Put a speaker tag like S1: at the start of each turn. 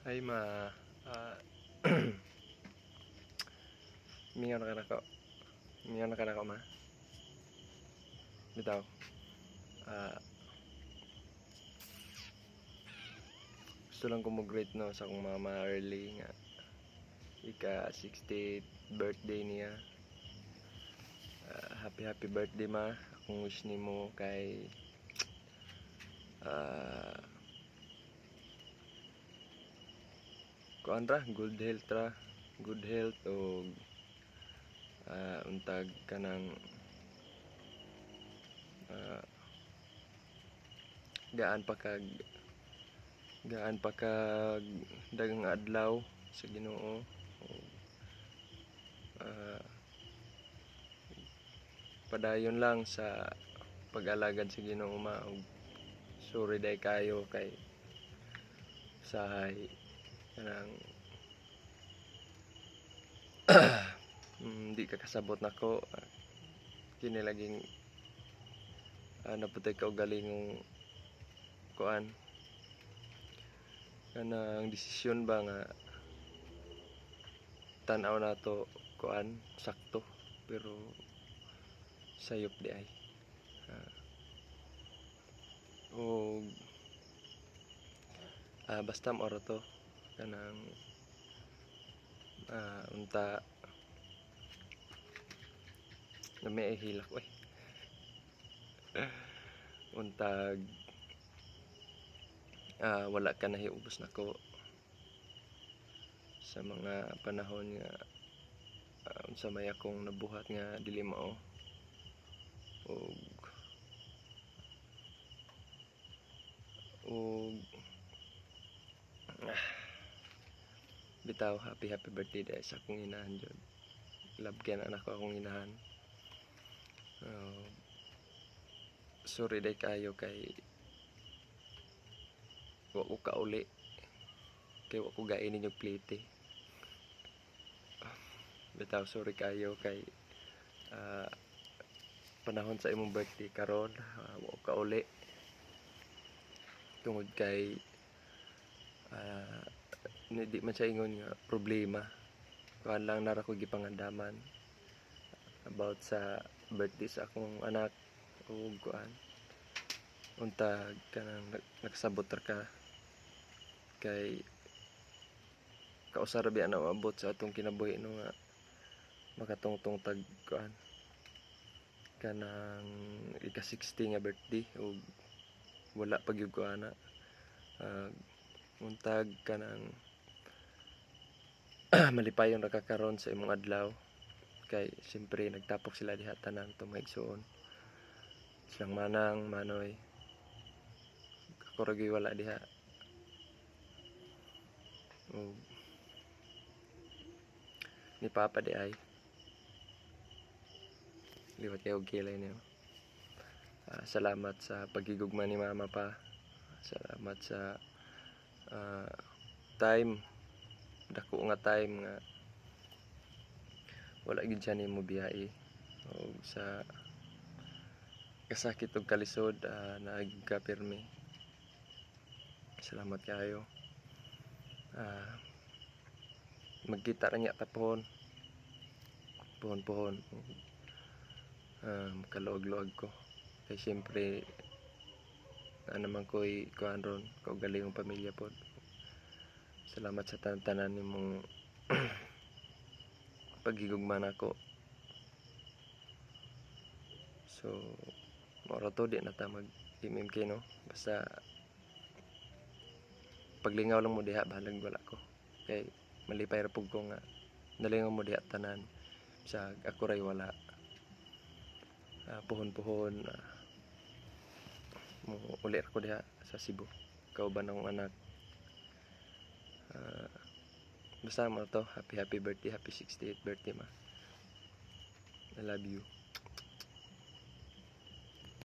S1: Ay ah, mingaw na ka nako. Mingaw na ka nako ma. Bitaw. Ah, gusto lang ko mo-greet no sa akong mama early nga ika 60th birthday niya. Happy birthday ma. Akong wish nimo kay ah kuan ra good health ra. Good health o untag kanang ah, gaan pa kag daghang adlaw sa Ginoo. Ah, padayon lang sa pag-alagad sa Ginoo ma ug sorry day kayo kay sahay kanang di ka kasabot nako. Kini laging naputay ka og galingong kuan kanang desisyon ba nga tan-aw nato kuan sakto pero sayop di ay og basta maoro to kanang unta na may hilak oy untag wala ka nahiubos nako sa mga panahon nga unsa may akong nabuhat nga dili mao og bitaw happy birthday dahil sa akong inahan jud. Love kay na anak ko akong inahan. Sorry day kayo kay wa ko kauli kay wa ko gainin yung plate. Bitaw sorry kayo kay panahon sa imong birthday karon wa ko kauli tungod kay di man siya ingon nga problema kuan lang nara ko gipangandaman about sa birthday sa akong anak ug kuan untag kanang nagsabot ka kay kausar biya na maabot sa atong kinabuhi no nga makatungtong tag kuan kanang ika 60 nga birthday ug wala pa gyud ko ana untag kanang malipayon ra ka karon sa imong adlaw kay siyempre nagtapok sila diha tanan tumaigsoon silang manang manoy ako ra gyud wala diha ug ni papa di ay liwat kay og kilay niyo. Salamat sa pagigugma ni mama pa. Salamat sa time dako nga time nga wala gid siya nimo biyahe ug sa kasakit ug kalisod nagkapirmi. Salamat kayo. Magkita ra niya tapon pohon makaluag-luag ko kay siyempre naman ko'y kuhan ron kaugalingong pamilya pod. Salamat sa tanan nimong pagigugma nako. So moro to di na ta mag MMK no basta paglingaw lang mo diha bahalag wala ko kay malipay ra pug ko nga nalingaw mo diha tanan sa ako ray wala puhon mo uli ko diha sa Cebu kauban akong anak. Basta mo to happy birthday, happy 68th birthday ma. I love you.